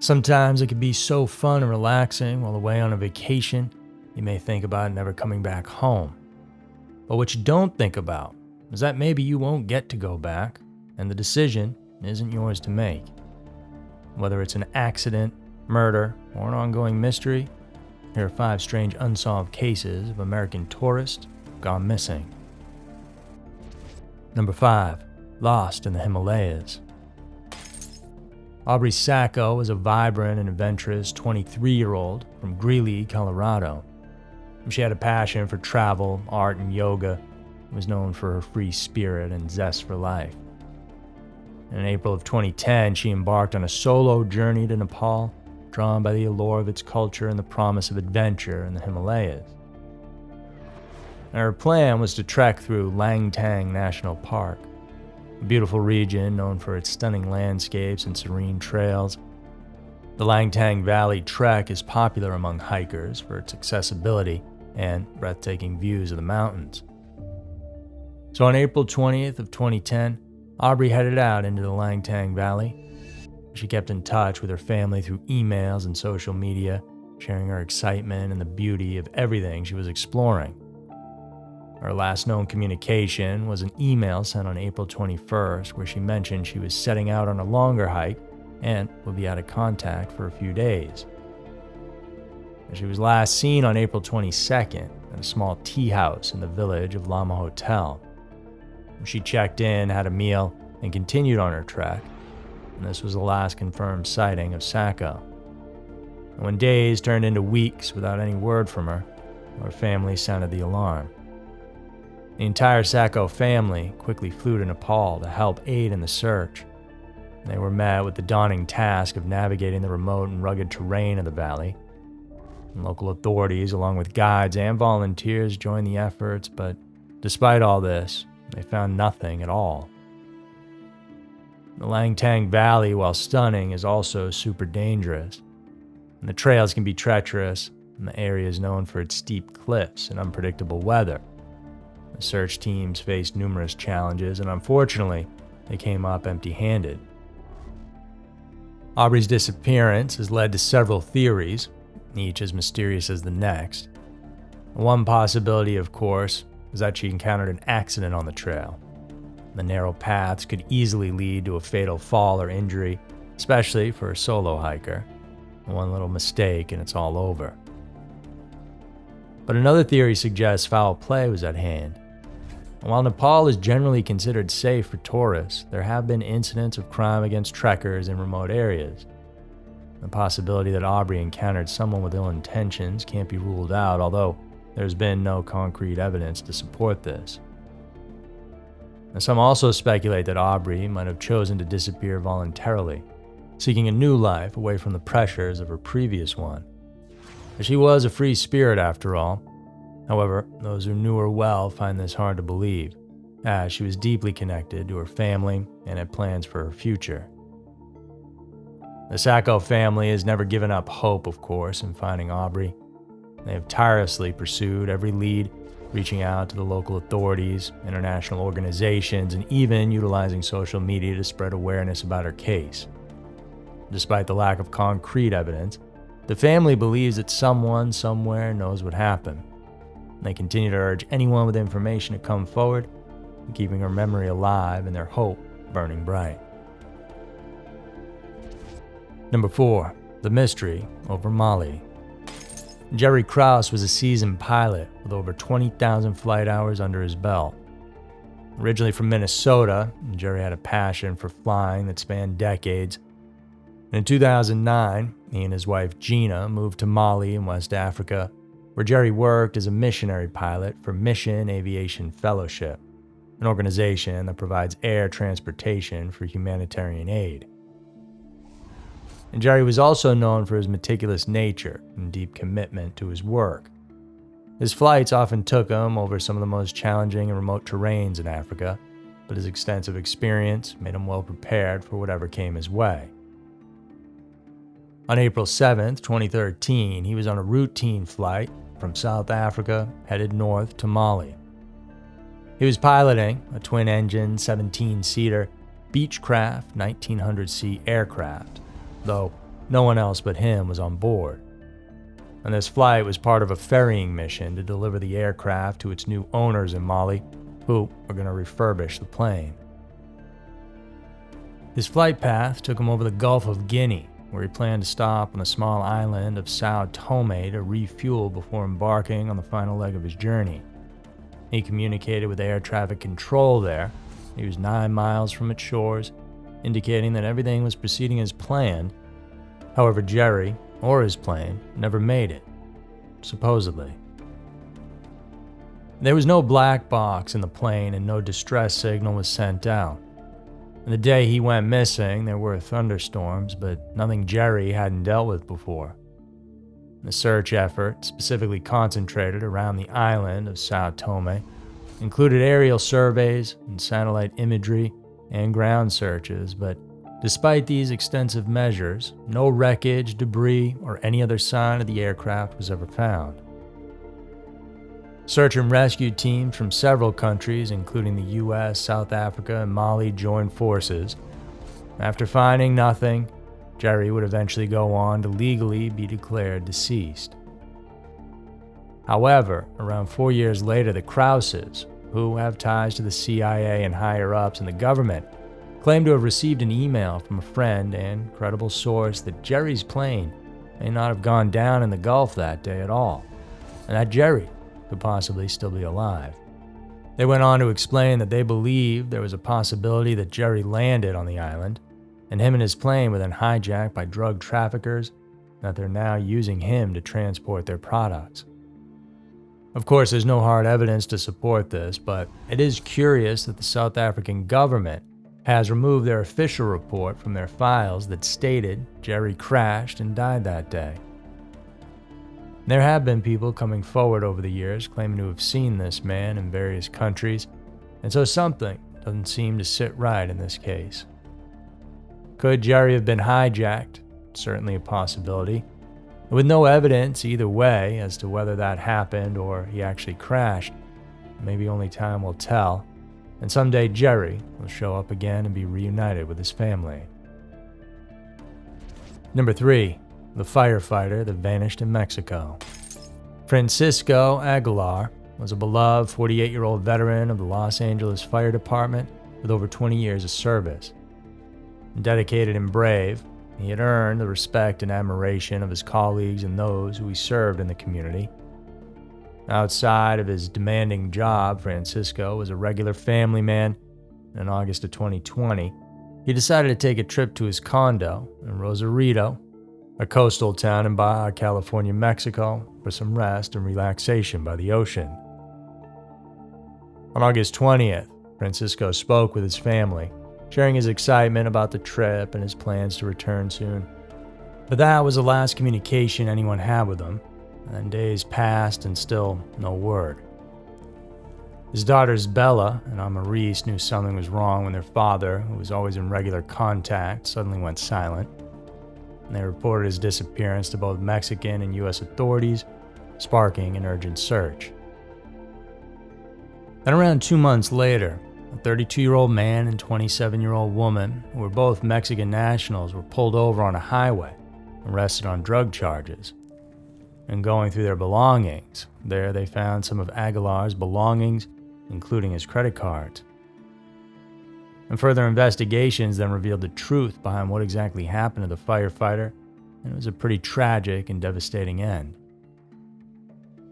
Sometimes it can be so fun and relaxing while away on a vacation, you may think about never coming back home. But what you don't think about is that maybe you won't get to go back, and the decision isn't yours to make. Whether it's an accident, murder, or an ongoing mystery, here are 5 strange unsolved cases of American tourists gone missing. Number 5. Lost in the Himalayas. Aubrey Sacco was a vibrant and adventurous 23-year-old from Greeley, Colorado. She had a passion for travel, art, and yoga, and was known for her free spirit and zest for life. In April of 2010, she embarked on a solo journey to Nepal, drawn by the allure of its culture and the promise of adventure in the Himalayas. And her plan was to trek through Langtang National Park, a beautiful region known for its stunning landscapes and serene trails. The Langtang Valley Trek is popular among hikers for its accessibility and breathtaking views of the mountains. So on April 20th of 2010, Aubrey headed out into the Langtang Valley. She kept in touch with her family through emails and social media, sharing her excitement and the beauty of everything she was exploring. Her last known communication was an email sent on April 21st where she mentioned she was setting out on a longer hike and would be out of contact for a few days. She was last seen on April 22nd at a small tea house in the village of Lama Hotel. She checked in, had a meal, and continued on her trek, and this was the last confirmed sighting of Sacco. And when days turned into weeks without any word from her, her family sounded the alarm. The entire Sacco family quickly flew to Nepal to help aid in the search. They were met with the daunting task of navigating the remote and rugged terrain of the valley. And local authorities, along with guides and volunteers, joined the efforts, but despite all this, they found nothing at all. The Langtang Valley, while stunning, is also super dangerous. And the trails can be treacherous, and the area is known for its steep cliffs and unpredictable weather. The search teams faced numerous challenges, and unfortunately, they came up empty-handed. Aubrey's disappearance has led to several theories, each as mysterious as the next. One possibility, of course, is that she encountered an accident on the trail. The narrow paths could easily lead to a fatal fall or injury, especially for a solo hiker. One little mistake and it's all over. But another theory suggests foul play was at hand. And while Nepal is generally considered safe for tourists, there have been incidents of crime against trekkers in remote areas. The possibility that Aubrey encountered someone with ill intentions can't be ruled out, although there's been no concrete evidence to support this. And some also speculate that Aubrey might have chosen to disappear voluntarily, seeking a new life away from the pressures of her previous one. She was a free spirit after all. However, those who knew her well find this hard to believe, as she was deeply connected to her family and had plans for her future. The Sacco family has never given up hope, of course, in finding Aubrey. They have tirelessly pursued every lead, reaching out to the local authorities, international organizations, and even utilizing social media to spread awareness about her case. Despite the lack of concrete evidence, the family believes that someone somewhere knows what happened. They continue to urge anyone with information to come forward, keeping her memory alive and their hope burning bright. Number 4. The mystery over Mali. Jerry Krause was a seasoned pilot with over 20,000 flight hours under his belt. Originally from Minnesota, Jerry had a passion for flying that spanned decades. In 2009, he and his wife Gina moved to Mali in West Africa, where Jerry worked as a missionary pilot for Mission Aviation Fellowship, an organization that provides air transportation for humanitarian aid. And Jerry was also known for his meticulous nature and deep commitment to his work. His flights often took him over some of the most challenging and remote terrains in Africa, but his extensive experience made him well prepared for whatever came his way. On April 7, 2013, he was on a routine flight from South Africa headed north to Mali. He was piloting a twin-engine, 17-seater Beechcraft 1900C aircraft, though no one else but him was on board. And this flight was part of a ferrying mission to deliver the aircraft to its new owners in Mali, who are going to refurbish the plane. His flight path took him over the Gulf of Guinea, where he planned to stop on the small island of Sao Tome to refuel before embarking on the final leg of his journey. He communicated with air traffic control there. He was 9 miles from its shores, indicating that everything was proceeding as planned. However, Jerry, or his plane, never made it, supposedly. There was no black box in the plane and no distress signal was sent out. The day he went missing, there were thunderstorms, but nothing Jerry hadn't dealt with before. The search effort, specifically concentrated around the island of Sao Tome, included aerial surveys and satellite imagery and ground searches, but despite these extensive measures, no wreckage, debris, or any other sign of the aircraft was ever found. Search and rescue teams from several countries, including the US, South Africa, and Mali, joined forces. After finding nothing, Jerry would eventually go on to legally be declared deceased. However, around 4 years later, the Krauses, who have ties to the CIA and higher-ups in the government, claimed to have received an email from a friend and credible source that Jerry's plane may not have gone down in the Gulf that day at all, and that Jerry could possibly still be alive. They went on to explain that they believed there was a possibility that Jerry landed on the island, and him and his plane were then hijacked by drug traffickers, and that they're now using him to transport their products. Of course, there's no hard evidence to support this, but it is curious that the South African government has removed their official report from their files that stated Jerry crashed and died that day. There have been people coming forward over the years claiming to have seen this man in various countries, and so something doesn't seem to sit right in this case. Could Jerry have been hijacked? Certainly a possibility. With no evidence either way as to whether that happened or he actually crashed, maybe only time will tell, and someday Jerry will show up again and be reunited with his family. Number 3. The firefighter that vanished in Mexico. Francisco Aguilar was a beloved 48-year-old veteran of the Los Angeles Fire Department with over 20 years of service. Dedicated and brave, he had earned the respect and admiration of his colleagues and those who he served in the community. Outside of his demanding job, Francisco was a regular family man. In August of 2020, he decided to take a trip to his condo in Rosarito, a coastal town in Baja California, Mexico, for some rest and relaxation by the ocean. On August 20th, Francisco spoke with his family, sharing his excitement about the trip and his plans to return soon. But that was the last communication anyone had with him, and days passed and still no word. His daughters Bella and Amaris knew something was wrong when their father, who was always in regular contact, suddenly went silent. And they reported his disappearance to both Mexican and U.S. authorities, sparking an urgent search. Then around 2 months later, a 32-year-old man and 27-year-old woman, who were both Mexican nationals, were pulled over on a highway, arrested on drug charges. And going through their belongings, there they found some of Aguilar's belongings, including his credit cards. And further investigations then revealed the truth behind what exactly happened to the firefighter, and it was a pretty tragic and devastating end.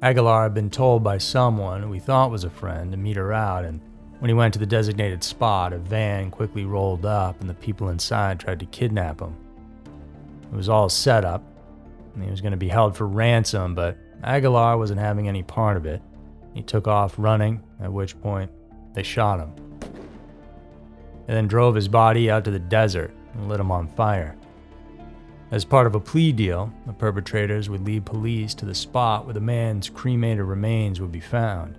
Aguilar had been told by someone who he thought was a friend to meet her out, and when he went to the designated spot, a van quickly rolled up and the people inside tried to kidnap him. It was all set up, and he was going to be held for ransom, but Aguilar wasn't having any part of it. He took off running, at which point they shot him. They then drove his body out to the desert and lit him on fire. As part of a plea deal, the perpetrators would lead police to the spot where the man's cremated remains would be found.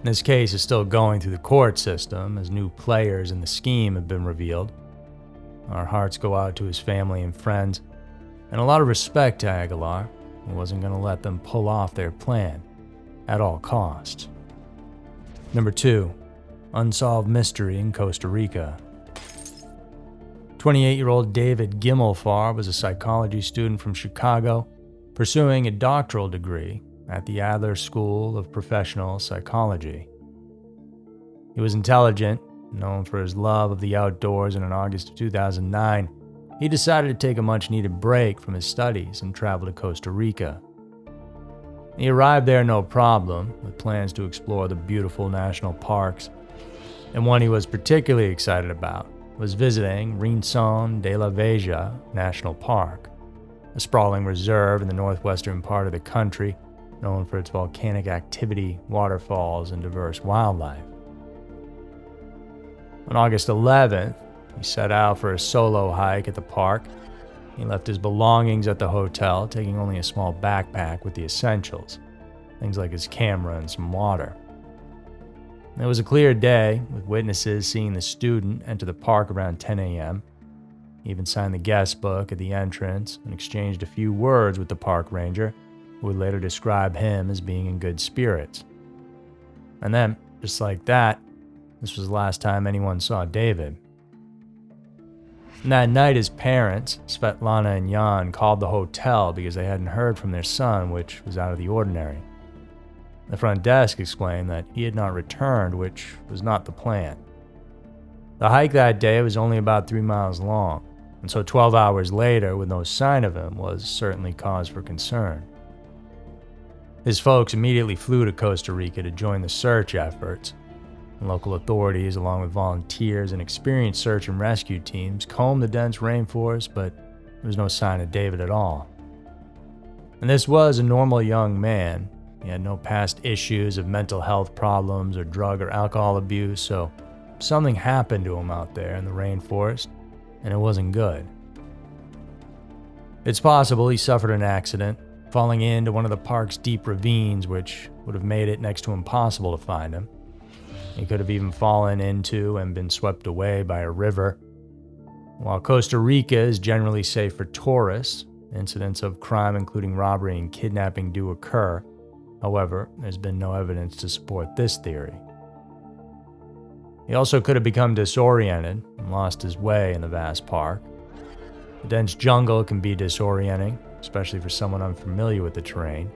This case is still going through the court system as new players in the scheme have been revealed. Our hearts go out to his family and friends, and a lot of respect to Aguilar, who wasn't going to let them pull off their plan at all costs. Number 2. Unsolved mystery in Costa Rica. 28-year-old David Gimmelfarb was a psychology student from Chicago, pursuing a doctoral degree at the Adler School of Professional Psychology. He was intelligent, known for his love of the outdoors, and in August of 2009, he decided to take a much-needed break from his studies and travel to Costa Rica. He arrived there no problem, with plans to explore the beautiful national parks, and one he was particularly excited about was visiting Rincon de la Vega National Park, a sprawling reserve in the northwestern part of the country known for its volcanic activity, waterfalls, and diverse wildlife. On August 11th, he set out for a solo hike at the park. He left his belongings at the hotel, taking only a small backpack with the essentials, things like his camera and some water. It was a clear day, with witnesses seeing the student enter the park around 10 a.m. He even signed the guest book at the entrance and exchanged a few words with the park ranger, who would later describe him as being in good spirits. And then, just like that, this was the last time anyone saw David. And that night, his parents, Svetlana and Jan, called the hotel because they hadn't heard from their son, which was out of the ordinary. The front desk explained that he had not returned, which was not the plan. The hike that day was only about 3 miles long, and so 12 hours later, with no sign of him, was certainly cause for concern. His folks immediately flew to Costa Rica to join the search efforts, and local authorities, along with volunteers and experienced search and rescue teams, combed the dense rainforest, but there was no sign of David at all. And this was a normal young man. He had no past issues of mental health problems or drug or alcohol abuse, so something happened to him out there in the rainforest, and it wasn't good. It's possible he suffered an accident, falling into one of the park's deep ravines, which would have made it next to impossible to find him. He could have even fallen into and been swept away by a river. While Costa Rica is generally safe for tourists, incidents of crime including robbery and kidnapping do occur. However, there's been no evidence to support this theory. He also could have become disoriented and lost his way in the vast park. The dense jungle can be disorienting, especially for someone unfamiliar with the terrain.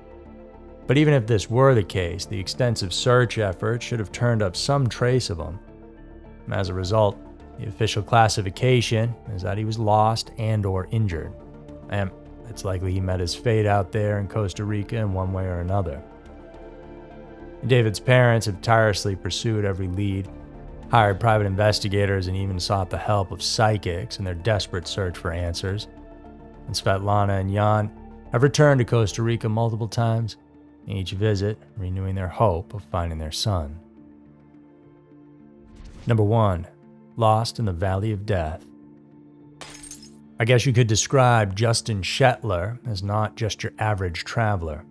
But even if this were the case, the extensive search effort should have turned up some trace of him. As a result, the official classification is that he was lost and/or injured, and it's likely he met his fate out there in Costa Rica in one way or another. David's parents have tirelessly pursued every lead, hired private investigators, and even sought the help of psychics in their desperate search for answers. And Svetlana and Jan have returned to Costa Rica multiple times, each visit renewing their hope of finding their son. Number 1. Lost in the Valley of Death. I guess you could describe Justin Shetler as not just your average traveler.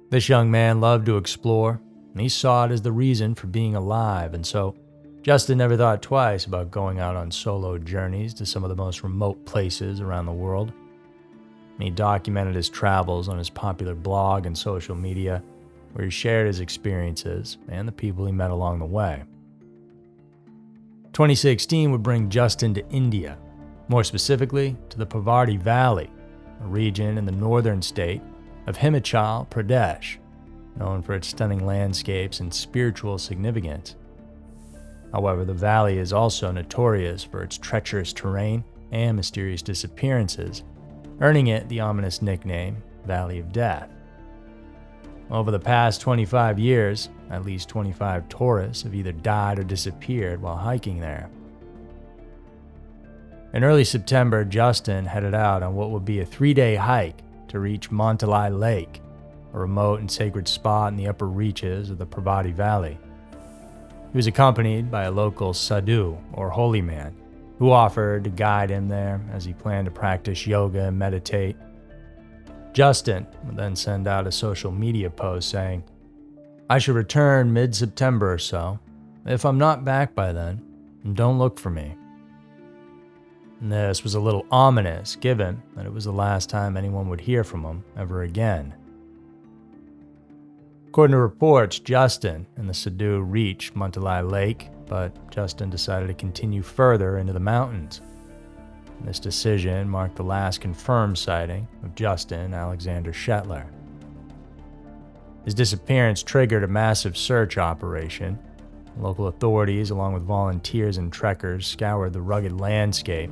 This young man loved to explore, and he saw it as the reason for being alive, and so Justin never thought twice about going out on solo journeys to some of the most remote places around the world. He documented his travels on his popular blog and social media, where he shared his experiences and the people he met along the way. 2016 would bring Justin to India, more specifically to the Parvati Valley, a region in the northern state of Himachal Pradesh, known for its stunning landscapes and spiritual significance. However, the valley is also notorious for its treacherous terrain and mysterious disappearances, earning it the ominous nickname Valley of Death. Over the past 25 years, at least 25 tourists have either died or disappeared while hiking there. In early September, Justin headed out on what would be a 3-day hike to reach Montalai Lake, a remote and sacred spot in the upper reaches of the Parvati Valley. He was accompanied by a local sadhu, or holy man, who offered to guide him there as he planned to practice yoga and meditate. Justin would then send out a social media post saying, "I should return mid-September or so. If I'm not back by then, don't look for me." And this was a little ominous, given that it was the last time anyone would hear from him ever again. According to reports, Justin and the sadhu reached Montalai Lake, but Justin decided to continue further into the mountains. This decision marked the last confirmed sighting of Justin Alexander Shetler. His disappearance triggered a massive search operation. Local authorities, along with volunteers and trekkers, scoured the rugged landscape.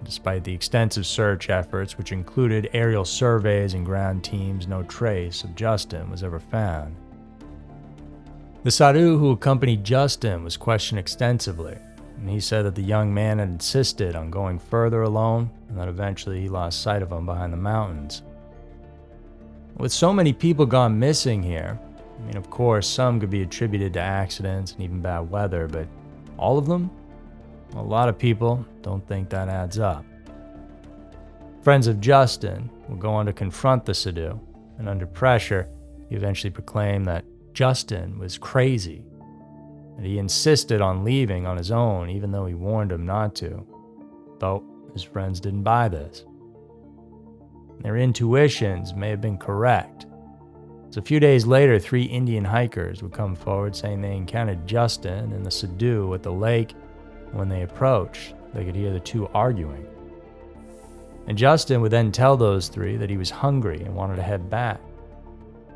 Despite the extensive search efforts, which included aerial surveys and ground teams, no trace of Justin was ever found. The Sadhu who accompanied Justin was questioned extensively, and he said that the young man had insisted on going further alone and that eventually he lost sight of him behind the mountains. With so many people gone missing here, of course, some could be attributed to accidents and even bad weather, but all of them? A lot of people don't think that adds up. Friends of Justin will go on to confront the Sadhu, and under pressure, he eventually proclaimed that Justin was crazy, and he insisted on leaving on his own even though he warned him not to, though his friends didn't buy this. Their intuitions may have been correct. So a few days later, 3 Indian hikers would come forward saying they encountered Justin and the Sadhu at the lake. When they approached, they could hear the two arguing. And Justin would then tell those 3 that he was hungry and wanted to head back.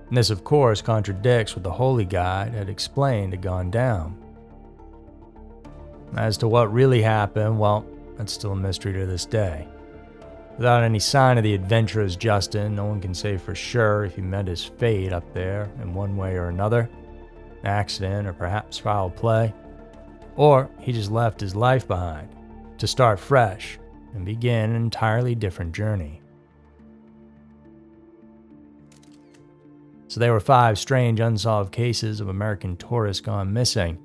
And this, of course, contradicts what the holy guide had explained had gone down. As to what really happened, well, that's still a mystery to this day. Without any sign of the adventurous Justin, no one can say for sure if he met his fate up there in one way or another, an accident or perhaps foul play, or he just left his life behind to start fresh and begin an entirely different journey. So there were 5 strange unsolved cases of American tourists gone missing.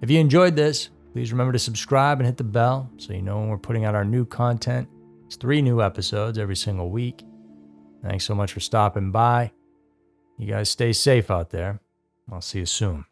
If you enjoyed this, please remember to subscribe and hit the bell so you know when we're putting out our new content. It's 3 new episodes every single week. Thanks so much for stopping by. You guys stay safe out there. I'll see you soon.